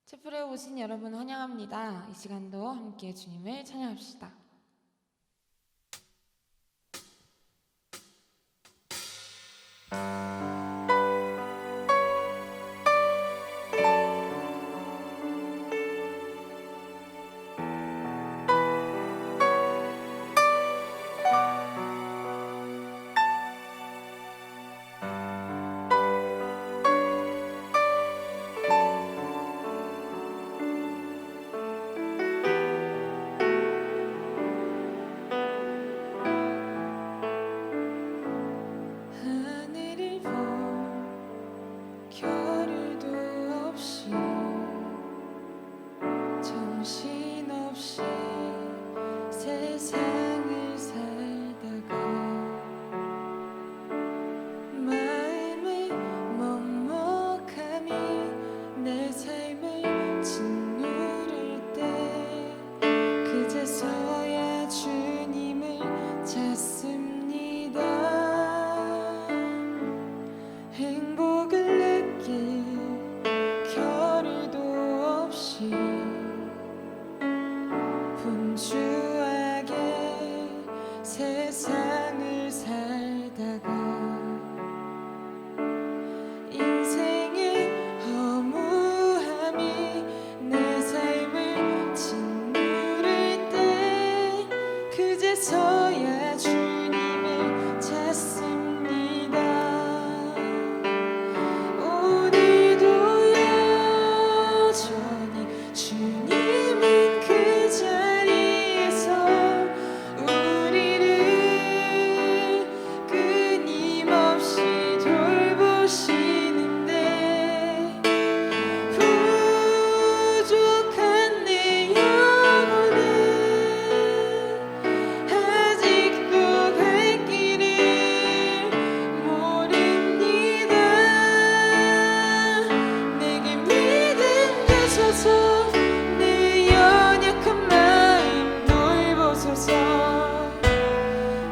채플에 오신 여러분 환영합니다. 이 시간도 함께 주님을 찬양합시다. 하늘을 보 겨를도 없이 정신없이 세상을 살다가 마음의 먹먹함이 내 삶을 짓누를 때 그제서야 주님을 찾습니다. 행복을 느낄 겨를도 없이 분주하게 세상을 살다가 인생의 허무함이 내 삶을 짓누를 때 그제서야 주님을 찾습니다. 오늘도 여전히 주님은 그 자리에서 우리를 끊임없이 돌보시는데 부족한 내 영혼은 아직도 갈 길을 모릅니다. 내게 믿음 주소서, 내 연약한 마음 돌보소서.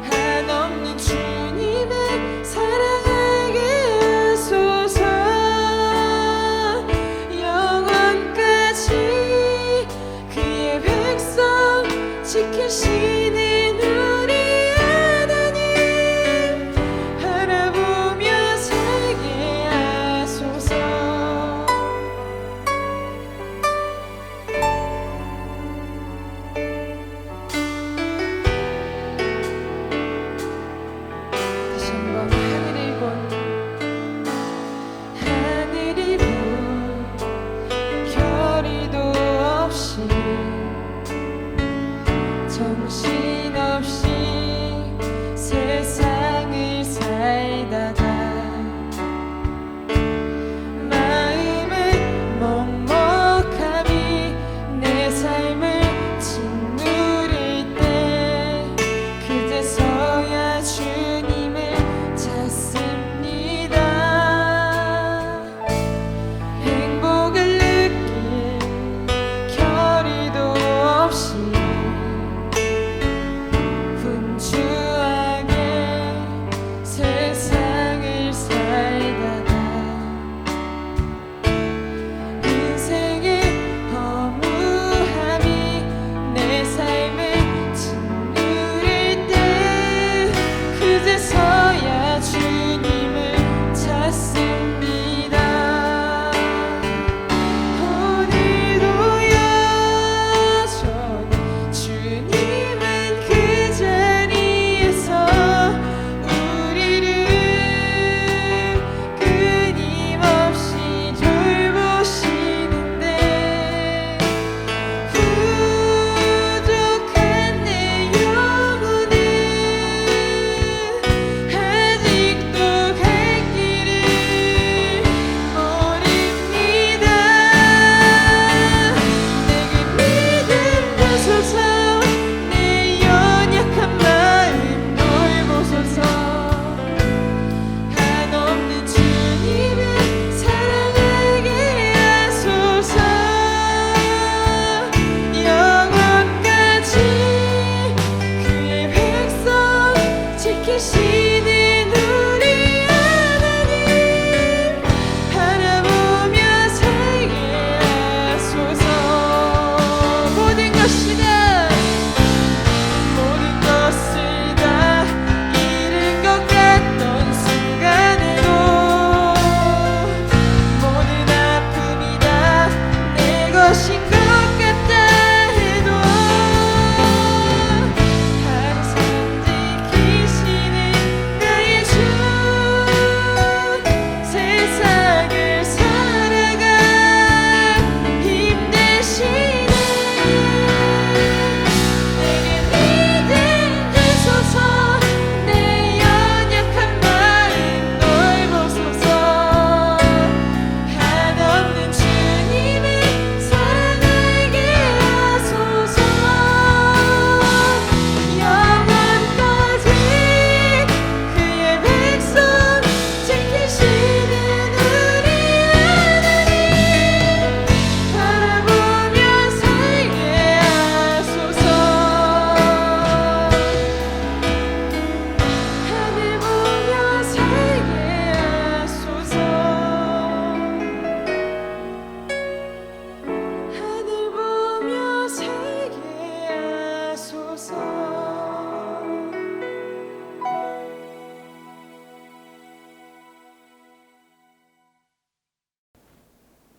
한없는 주님의 사랑하게 하소서. 영원까지 그의 백성 지키시는 우리 하나님 바라보며 살게 하소서.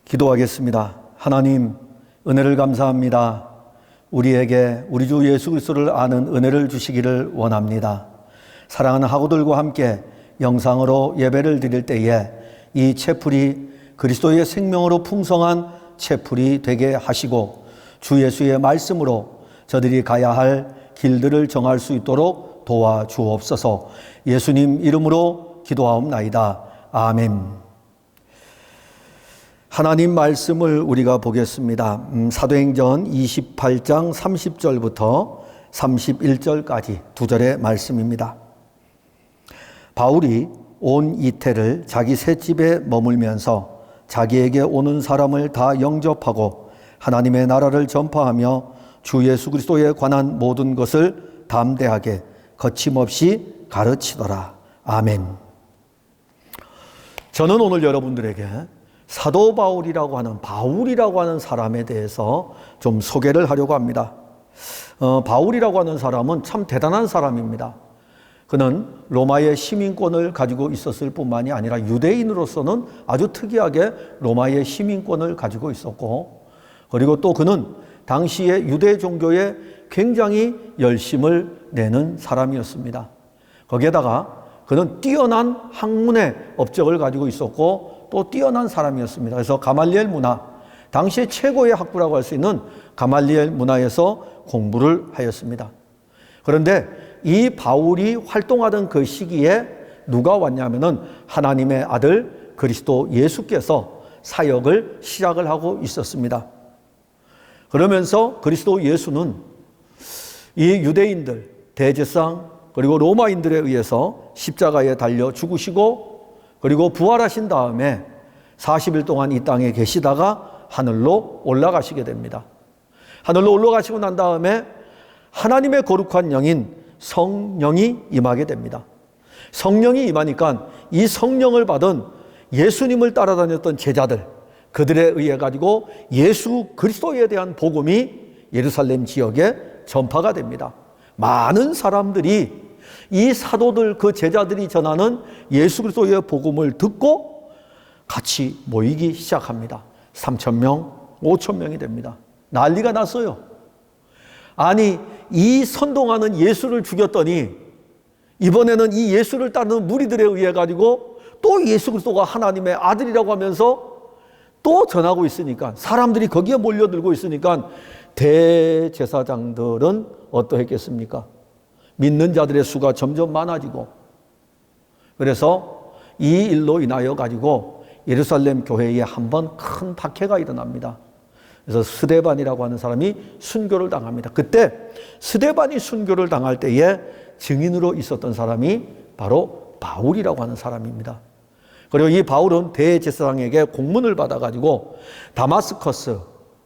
기도하겠습니다. 하나님, 은혜를 감사합니다. 우리에게 우리 주 예수 그리스도를 아는 은혜를 주시기를 원합니다. 사랑하는 학우들과 함께 영상으로 예배를 드릴 때에 이 채플이 그리스도의 생명으로 풍성한 채플이 되게 하시고 주 예수의 말씀으로 저들이 가야 할 길들을 정할 수 있도록 도와주옵소서. 예수님 이름으로 기도하옵나이다. 아멘. 하나님 말씀을 우리가 보겠습니다. 사도행전 28장 30절부터 31절까지 두 절의 말씀입니다. 바울이 온 이태를 자기 셋집에 머물면서 자기에게 오는 사람을 다 영접하고 하나님의 나라를 전파하며 주 예수 그리스도에 관한 모든 것을 담대하게 거침없이 가르치더라. 아멘. 저는 오늘 여러분들에게 사도 바울이라고 하는 사람에 대해서 좀 소개를 하려고 합니다. 바울이라고 하는 사람은 참 대단한 사람입니다. 그는 로마의 시민권을 가지고 있었을 뿐만이 아니라 유대인으로서는 아주 특이하게 로마의 시민권을 가지고 있었고, 그리고 또 그는 당시의 유대 종교에 굉장히 열심을 내는 사람이었습니다. 거기에다가 그는 뛰어난 학문의 업적을 가지고 있었고 또 뛰어난 사람이었습니다. 그래서 가말리엘 문화, 당시의 최고의 학부라고 할 수 있는 가말리엘 문화에서 공부를 하였습니다. 그런데 이 바울이 활동하던 그 시기에 누가 왔냐면은 하나님의 아들 그리스도 예수께서 사역을 시작을 하고 있었습니다. 그러면서 그리스도 예수는 이 유대인들, 대제사장 그리고 로마인들에 의해서 십자가에 달려 죽으시고 그리고 부활하신 다음에 40일 동안 이 땅에 계시다가 하늘로 올라가시게 됩니다. 하늘로 올라가시고 난 다음에 하나님의 거룩한 영인 성령이 임하게 됩니다. 성령이 임하니까 이 성령을 받은 예수님을 따라다녔던 제자들, 그들에 의해 가지고 예수 그리스도에 대한 복음이 예루살렘 지역에 전파가 됩니다. 많은 사람들이 이 사도들, 그 제자들이 전하는 예수 그리스도의 복음을 듣고 같이 모이기 시작합니다. 3,000명, 5,000명이 됩니다. 난리가 났어요. 아니, 이 선동하는 예수를 죽였더니 이번에는 이 예수를 따르는 무리들에 의해 가지고 또 예수 그리스도가 하나님의 아들이라고 하면서 또 전하고 있으니까, 사람들이 거기에 몰려들고 있으니까 대제사장들은 어떠했겠습니까? 믿는 자들의 수가 점점 많아지고, 그래서 이 일로 인하여 가지고 예루살렘 교회에 한번 큰 박해가 일어납니다. 그래서 스데반이라고 하는 사람이 순교를 당합니다. 그때 스데반이 순교를 당할 때에 증인으로 있었던 사람이 바로 바울이라고 하는 사람입니다. 그리고 이 바울은 대제사장에게 공문을 받아가지고 다마스커스,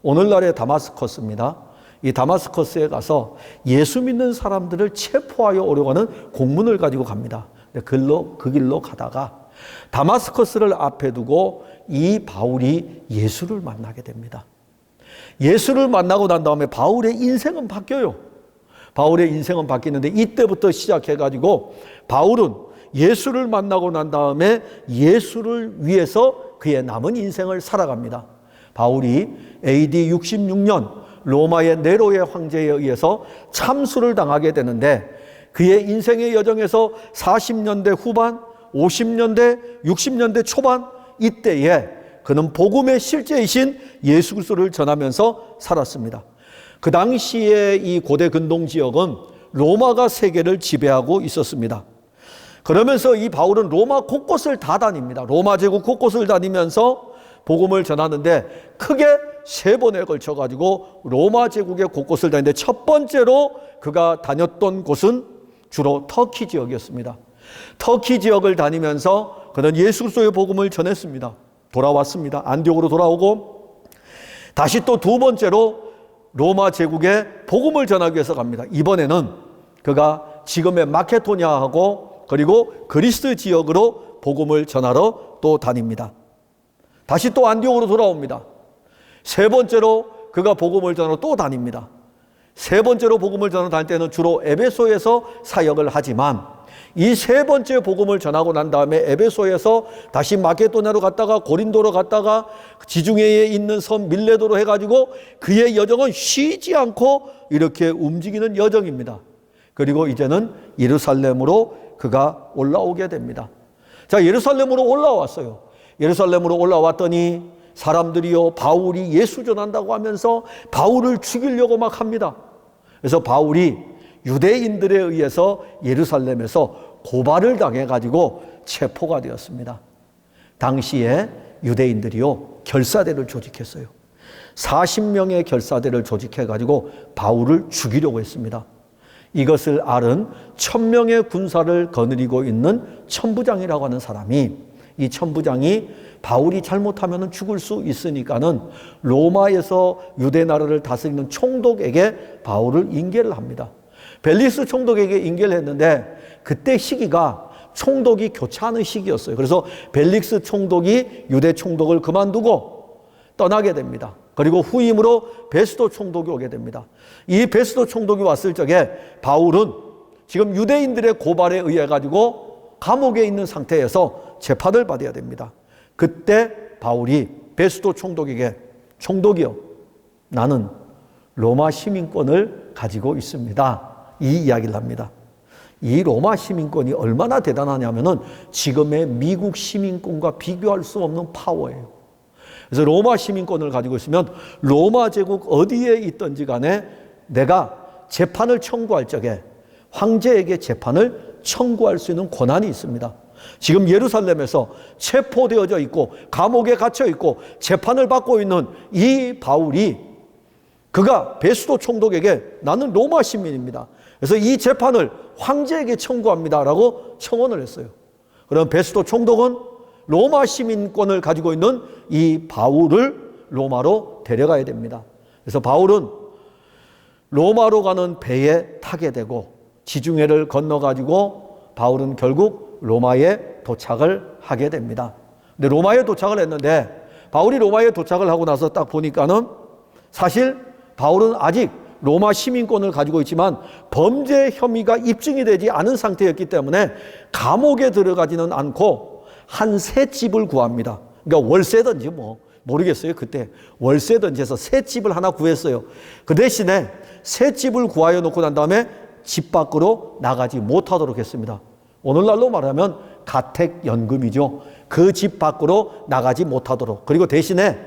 오늘날의 다마스커스입니다. 이 다마스커스에 가서 예수 믿는 사람들을 체포하여 오려고 하는 공문을 가지고 갑니다. 그 길로 가다가 다마스커스를 앞에 두고 이 바울이 예수를 만나게 됩니다. 예수를 만나고 난 다음에 바울의 인생은 바뀌어요. 바울의 인생은 바뀌는데 이때부터 시작해가지고 바울은 예수를 만나고 난 다음에 예수를 위해서 그의 남은 인생을 살아갑니다. 바울이 AD 66년 로마의 네로의 황제에 의해서 참수를 당하게 되는데 그의 인생의 여정에서 40년대 후반, 50년대, 60년대 초반 이때에 그는 복음의 실제이신 예수 그리스도를 전하면서 살았습니다. 그 당시에 이 고대 근동 지역은 로마가 세계를 지배하고 있었습니다. 그러면서 이 바울은 로마 곳곳을 다 다닙니다. 로마 제국 곳곳을 다니면서 복음을 전하는데 크게 3번에 걸쳐 가지고 로마 제국의 곳곳을 다니는데 첫 번째로 그가 다녔던 곳은 주로 터키 지역이었습니다. 터키 지역을 다니면서 그는 예수 그리스도의 복음을 전했습니다. 돌아왔습니다. 안디옥으로 돌아오고 다시 또 두 번째로 로마 제국에 복음을 전하기 위해서 갑니다. 이번에는 그가 지금의 마케도니아하고 그리고 그리스 지역으로 복음을 전하러 또 다닙니다. 다시 또 안디옥으로 돌아옵니다. 세 번째로 그가 복음을 전하러 또 다닙니다. 세 번째로 복음을 전하러 다닐 때는 주로 에베소에서 사역을 하지만 이 세 번째 복음을 전하고 난 다음에 에베소에서 다시 마케도냐로 갔다가 고린도로 갔다가 지중해에 있는 섬 밀레도로 해가지고 그의 여정은 쉬지 않고 이렇게 움직이는 여정입니다. 그리고 이제는 예루살렘으로 그가 올라오게 됩니다. 자, 예루살렘으로 올라왔어요. 예루살렘으로 올라왔더니 사람들이요, 바울이 예수 전한다고 하면서 바울을 죽이려고 막 합니다. 그래서 바울이 유대인들에 의해서 예루살렘에서 고발을 당해가지고 체포가 되었습니다. 당시에 유대인들이요, 결사대를 조직했어요. 40명의 결사대를 조직해가지고 바울을 죽이려고 했습니다. 이것을 알은 1000명의 군사를 거느리고 있는 천부장이라고 하는 사람이, 이 천부장이 바울이 잘못하면 죽을 수 있으니까는 로마에서 유대 나라를 다스리는 총독에게 바울을 인계를 합니다. 벨리스 총독에게 인계를 했는데 그때 시기가 총독이 교체하는 시기였어요. 그래서 벨릭스 총독이 유대 총독을 그만두고 떠나게 됩니다. 그리고 후임으로 베스도 총독이 오게 됩니다. 이 베스도 총독이 왔을 적에 바울은 지금 유대인들의 고발에 의해 가지고 감옥에 있는 상태에서 재판을 받아야 됩니다. 그때 바울이 베스도 총독에게, 총독이요, 나는 로마 시민권을 가지고 있습니다, 이 이야기를 합니다. 이 로마 시민권이 얼마나 대단하냐면은 지금의 미국 시민권과 비교할 수 없는 파워예요. 그래서 로마 시민권을 가지고 있으면 로마 제국 어디에 있든지 간에 내가 재판을 청구할 적에 황제에게 재판을 청구할 수 있는 권한이 있습니다. 지금 예루살렘에서 체포되어져 있고 감옥에 갇혀 있고 재판을 받고 있는 이 바울이, 그가 베스도 총독에게 나는 로마 시민입니다, 그래서 이 재판을 황제에게 청구합니다라고 청원을 했어요. 그럼 베스도 총독은 로마 시민권을 가지고 있는 이 바울을 로마로 데려가야 됩니다. 그래서 바울은 로마로 가는 배에 타게 되고 지중해를 건너가지고 바울은 결국 로마에 도착을 하게 됩니다. 근데 로마에 도착을 했는데 바울이 로마에 도착을 하고 나서 딱 보니까는 사실 바울은 아직 로마 시민권을 가지고 있지만 범죄 혐의가 입증이 되지 않은 상태였기 때문에 감옥에 들어가지는 않고 한 새 집을 구합니다. 그러니까 월세든지 뭐 모르겠어요. 그때 월세든지 해서 새 집을 하나 구했어요. 그 대신에 새 집을 구하여 놓고 난 다음에 집 밖으로 나가지 못하도록 했습니다. 오늘날로 말하면 가택연금이죠. 그 집 밖으로 나가지 못하도록. 그리고 대신에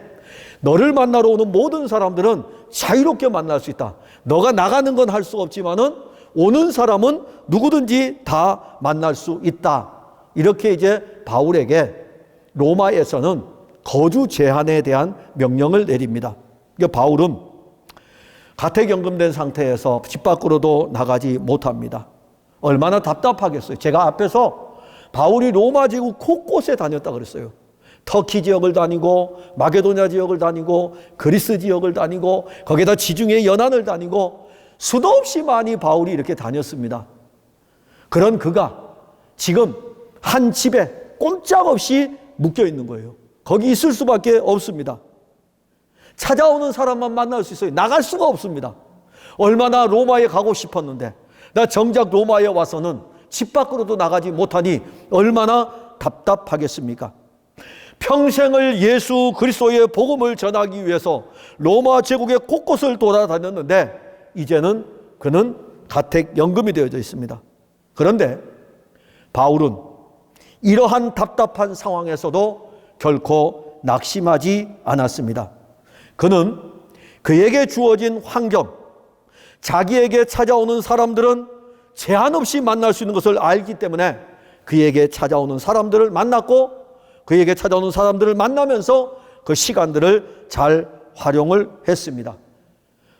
너를 만나러 오는 모든 사람들은 자유롭게 만날 수 있다. 너가 나가는 건 할 수 없지만은 오는 사람은 누구든지 다 만날 수 있다. 이렇게 이제 바울에게 로마에서는 거주 제한에 대한 명령을 내립니다. 그러니까 바울은 가택연금된 상태에서 집 밖으로도 나가지 못합니다. 얼마나 답답하겠어요. 제가 앞에서 바울이 로마 제국 곳곳에 다녔다 그랬어요. 터키 지역을 다니고 마게도냐 지역을 다니고 그리스 지역을 다니고 거기에다 지중해 연안을 다니고 수도 없이 많이 바울이 이렇게 다녔습니다. 그런 그가 지금 한 집에 꼼짝없이 묶여 있는 거예요. 거기 있을 수밖에 없습니다. 찾아오는 사람만 만날 수 있어요. 나갈 수가 없습니다. 얼마나 로마에 가고 싶었는데 나 정작 로마에 와서는 집 밖으로도 나가지 못하니 얼마나 답답하겠습니까? 평생을 예수 그리스도의 복음을 전하기 위해서 로마 제국의 곳곳을 돌아다녔는데 이제는 그는 가택연금이 되어져 있습니다. 그런데 바울은 이러한 답답한 상황에서도 결코 낙심하지 않았습니다. 그는 그에게 주어진 환경, 자기에게 찾아오는 사람들은 제한 없이 만날 수 있는 것을 알기 때문에 그에게 찾아오는 사람들을 만났고 그에게 찾아오는 사람들을 만나면서 그 시간들을 잘 활용을 했습니다.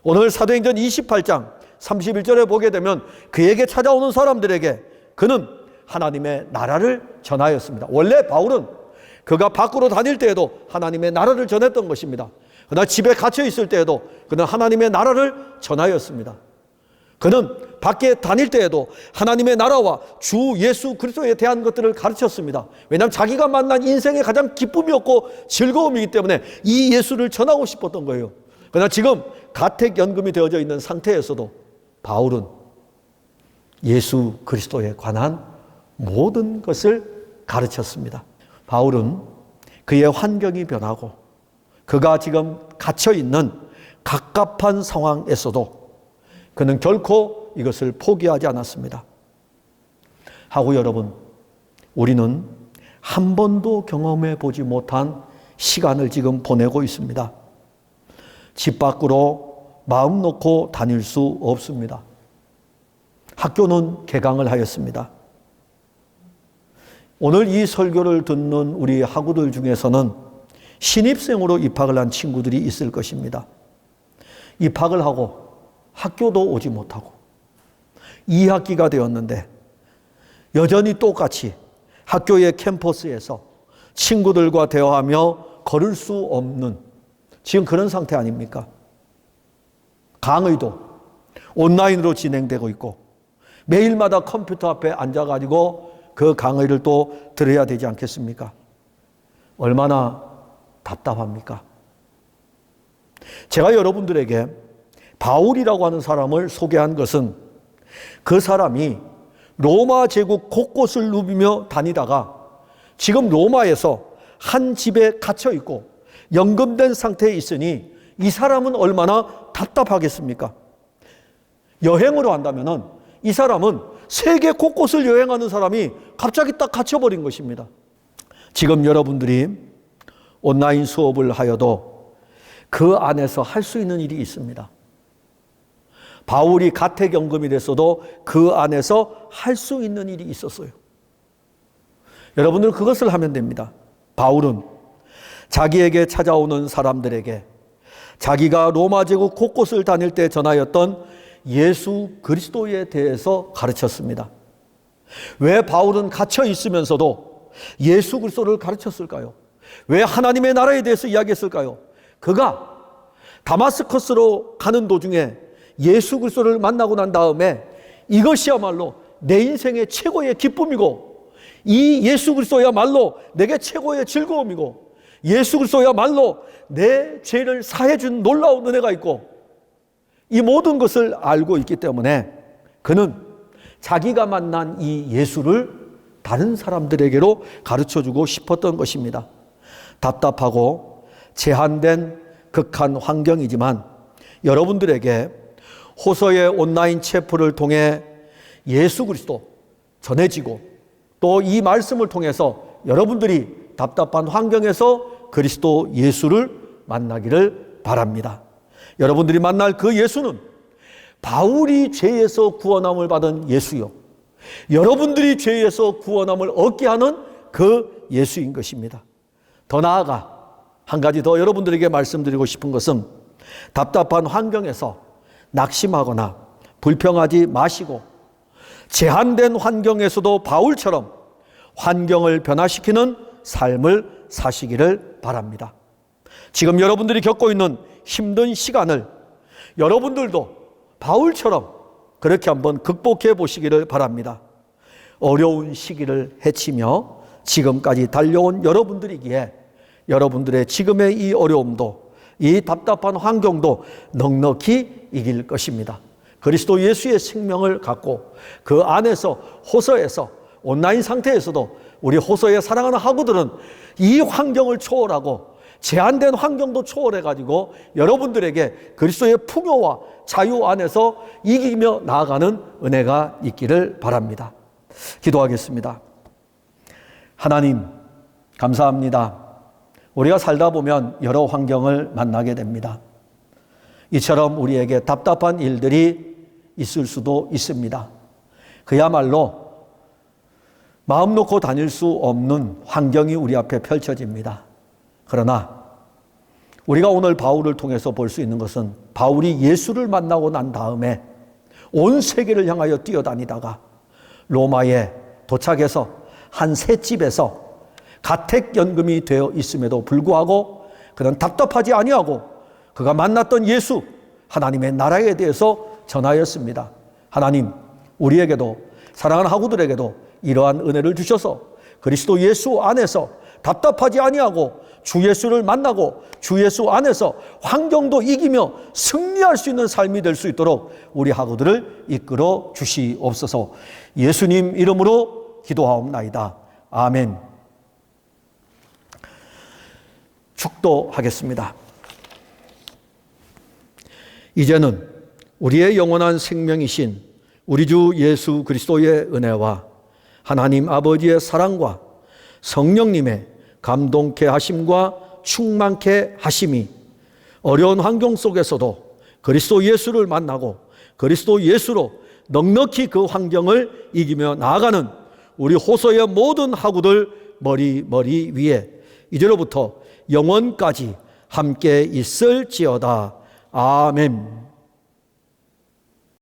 오늘 사도행전 28장 31절에 보게 되면 그에게 찾아오는 사람들에게 그는 하나님의 나라를 전하였습니다. 원래 바울은 그가 밖으로 다닐 때에도 하나님의 나라를 전했던 것입니다. 그러나 집에 갇혀 있을 때에도 그는 하나님의 나라를 전하였습니다. 그는 밖에 다닐 때에도 하나님의 나라와 주 예수 그리스도에 대한 것들을 가르쳤습니다. 왜냐하면 자기가 만난 인생의 가장 기쁨이었고 즐거움이기 때문에 이 예수를 전하고 싶었던 거예요. 그러나 지금 가택연금이 되어져 있는 상태에서도 바울은 예수 그리스도에 관한 모든 것을 가르쳤습니다. 바울은 그의 환경이 변하고 그가 지금 갇혀있는 갑갑한 상황에서도 그는 결코 이것을 포기하지 않았습니다. 하고 여러분, 우리는 한 번도 경험해 보지 못한 시간을 지금 보내고 있습니다. 집 밖으로 마음 놓고 다닐 수 없습니다. 학교는 개강을 하였습니다. 오늘 이 설교를 듣는 우리 학우들 중에서는 신입생으로 입학을 한 친구들이 있을 것입니다. 입학을 하고 학교도 오지 못하고 2학기가 되었는데 여전히 똑같이 학교의 캠퍼스에서 친구들과 대화하며 걸을 수 없는 지금 그런 상태 아닙니까? 강의도 온라인으로 진행되고 있고 매일마다 컴퓨터 앞에 앉아가지고 그 강의를 또 들어야 되지 않겠습니까? 얼마나 답답합니까? 제가 여러분들에게 바울이라고 하는 사람을 소개한 것은 그 사람이 로마 제국 곳곳을 누비며 다니다가 지금 로마에서 한 집에 갇혀 있고 연금된 상태에 있으니 이 사람은 얼마나 답답하겠습니까? 여행으로 한다면은 이 사람은 세계 곳곳을 여행하는 사람이 갑자기 딱 갇혀버린 것입니다. 지금 여러분들이 온라인 수업을 하여도 그 안에서 할 수 있는 일이 있습니다. 바울이 가택연금이 됐어도 그 안에서 할 수 있는 일이 있었어요. 여러분들 그것을 하면 됩니다. 바울은 자기에게 찾아오는 사람들에게 자기가 로마 제국 곳곳을 다닐 때 전하였던 예수 그리스도에 대해서 가르쳤습니다. 왜 바울은 갇혀 있으면서도 예수 그리스도를 가르쳤을까요? 왜 하나님의 나라에 대해서 이야기했을까요? 그가 다마스커스로 가는 도중에 예수 그리스도를 만나고 난 다음에 이것이야말로 내 인생의 최고의 기쁨이고 이 예수 그리스도야말로 내게 최고의 즐거움이고 예수 그리스도야말로 내 죄를 사해 준 놀라운 은혜가 있고 이 모든 것을 알고 있기 때문에 그는 자기가 만난 이 예수를 다른 사람들에게로 가르쳐주고 싶었던 것입니다. 답답하고 제한된 극한 환경이지만 여러분들에게 호서의 온라인 체프를 통해 예수 그리스도 전해지고 또 이 말씀을 통해서 여러분들이 답답한 환경에서 그리스도 예수를 만나기를 바랍니다. 여러분들이 만날 그 예수는 바울이 죄에서 구원함을 받은 예수요, 여러분들이 죄에서 구원함을 얻게 하는 그 예수인 것입니다. 더 나아가 한 가지 더 여러분들에게 말씀드리고 싶은 것은 답답한 환경에서 낙심하거나 불평하지 마시고 제한된 환경에서도 바울처럼 환경을 변화시키는 삶을 사시기를 바랍니다. 지금 여러분들이 겪고 있는 힘든 시간을 여러분들도 바울처럼 그렇게 한번 극복해 보시기를 바랍니다. 어려운 시기를 헤치며 지금까지 달려온 여러분들이기에 여러분들의 지금의 이 어려움도 이 답답한 환경도 넉넉히 이길 것입니다. 그리스도 예수의 생명을 갖고 그 안에서 호서에서 온라인 상태에서도 우리 호서의 사랑하는 학우들은 이 환경을 초월하고 제한된 환경도 초월해가지고 여러분들에게 그리스도의 풍요와 자유 안에서 이기며 나아가는 은혜가 있기를 바랍니다. 기도하겠습니다. 하나님, 감사합니다. 우리가 살다 보면 여러 환경을 만나게 됩니다. 이처럼 우리에게 답답한 일들이 있을 수도 있습니다. 그야말로 마음 놓고 다닐 수 없는 환경이 우리 앞에 펼쳐집니다. 그러나 우리가 오늘 바울을 통해서 볼 수 있는 것은 바울이 예수를 만나고 난 다음에 온 세계를 향하여 뛰어다니다가 로마에 도착해서 한 셋집에서 가택연금이 되어 있음에도 불구하고 그는 답답하지 아니하고 그가 만났던 예수, 하나님의 나라에 대해서 전하였습니다. 하나님, 우리에게도 사랑하는 학우들에게도 이러한 은혜를 주셔서 그리스도 예수 안에서 답답하지 아니하고 주 예수를 만나고 주 예수 안에서 환경도 이기며 승리할 수 있는 삶이 될 수 있도록 우리 학우들을 이끌어 주시옵소서. 예수님 이름으로 기도하옵나이다. 아멘. 축도하겠습니다. 이제는 우리의 영원한 생명이신 우리 주 예수 그리스도의 은혜와 하나님 아버지의 사랑과 성령님의 감동케 하심과 충만케 하심이 어려운 환경 속에서도 그리스도 예수를 만나고 그리스도 예수로 넉넉히 그 환경을 이기며 나아가는 우리 호소의 모든 하구들 머리 위에 이제로부터 영원까지 함께 있을지어다. 아멘.